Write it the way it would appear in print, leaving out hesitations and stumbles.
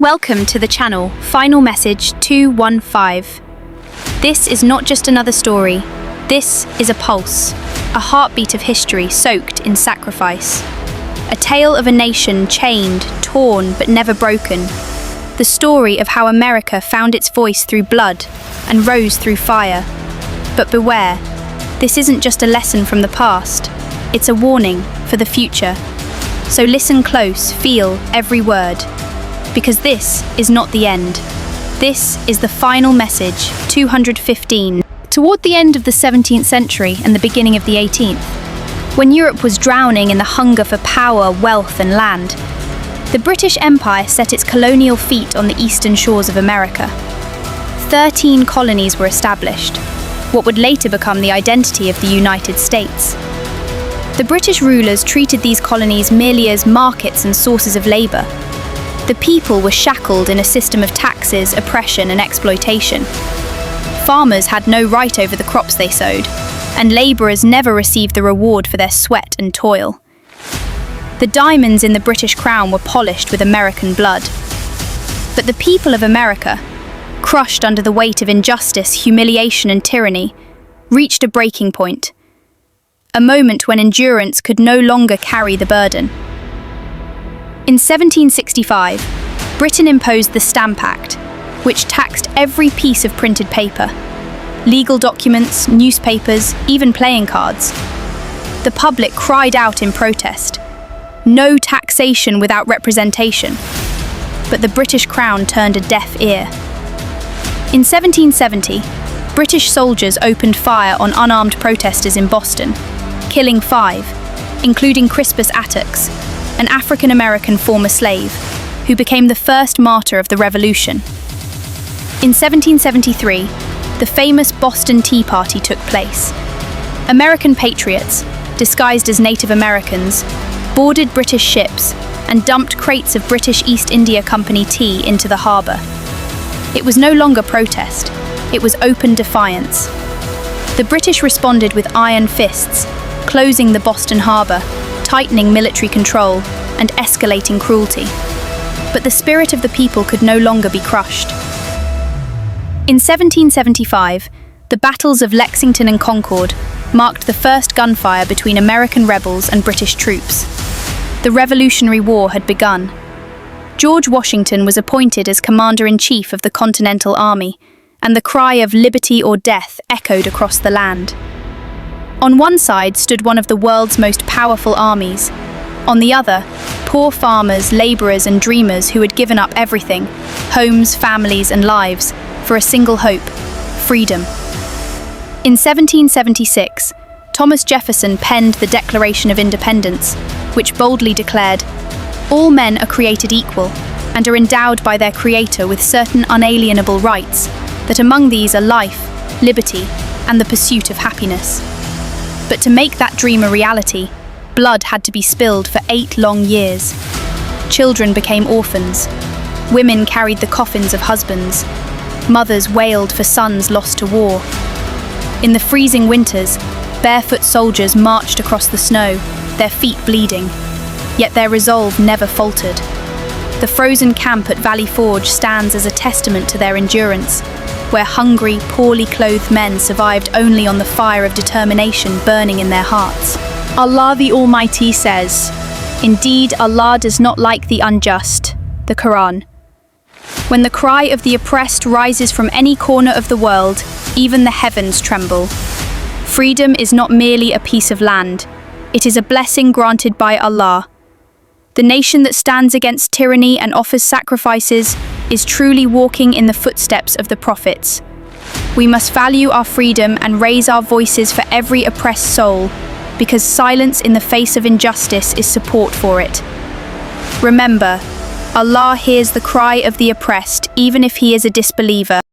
Welcome to the channel, Final Message 215. This is not just another story. This is a pulse, a heartbeat of history soaked in sacrifice. A tale of a nation chained, torn, but never broken. The story of how America found its voice through blood and rose through fire. But beware, this isn't just a lesson from the past. It's a warning for the future. So listen close, feel every word. Because this is not the end. This is the final message, 215. Toward the end of the 17th century and the beginning of the 18th, when Europe was drowning in the hunger for power, wealth, and land, the British Empire set its colonial feet on the eastern shores of America. 13 colonies were established, what would later become the identity of the United States. The British rulers treated these colonies merely as markets and sources of labor. The people were shackled in a system of taxes, oppression, and exploitation. Farmers had no right over the crops they sowed, and laborers never received the reward for their sweat and toil. The diamonds in the British crown were polished with American blood. But the people of America, crushed under the weight of injustice, humiliation, and tyranny, reached a breaking point. A moment when endurance could no longer carry the burden. In 1765, Britain imposed the Stamp Act, which taxed every piece of printed paper, legal documents, newspapers, even playing cards. The public cried out in protest. No taxation without representation. But the British Crown turned a deaf ear. In 1770, British soldiers opened fire on unarmed protesters in Boston, killing 5, including Crispus Attucks, an African-American former slave, who became the first martyr of the Revolution. In 1773, the famous Boston Tea Party took place. American patriots, disguised as Native Americans, boarded British ships and dumped crates of British East India Company tea into the harbour. It was no longer protest, it was open defiance. The British responded with iron fists, closing the Boston harbour, tightening military control, and escalating cruelty. But the spirit of the people could no longer be crushed. In 1775, the battles of Lexington and Concord marked the first gunfire between American rebels and British troops. The Revolutionary War had begun. George Washington was appointed as Commander-in-Chief of the Continental Army, and the cry of liberty or death echoed across the land. On one side stood one of the world's most powerful armies. On the other, poor farmers, laborers, and dreamers who had given up everything, homes, families, and lives, for a single hope: freedom. In 1776, Thomas Jefferson penned the Declaration of Independence, which boldly declared, "All men are created equal and are endowed by their Creator with certain unalienable rights, that among these are life, liberty, and the pursuit of happiness." But to make that dream a reality, blood had to be spilled for 8 long years. Children became orphans. Women carried the coffins of husbands. Mothers wailed for sons lost to war. In the freezing winters, barefoot soldiers marched across the snow, their feet bleeding. Yet their resolve never faltered. The frozen camp at Valley Forge stands as a testament to their endurance, where hungry, poorly clothed men survived only on the fire of determination burning in their hearts. Allah the Almighty says, "Indeed, Allah does not like the unjust." The Quran. When the cry of the oppressed rises from any corner of the world, even the heavens tremble. Freedom is not merely a piece of land. It is a blessing granted by Allah. The nation that stands against tyranny and offers sacrifices is truly walking in the footsteps of the prophets. We must value our freedom and raise our voices for every oppressed soul, because silence in the face of injustice is support for it. Remember, Allah hears the cry of the oppressed, even if he is a disbeliever.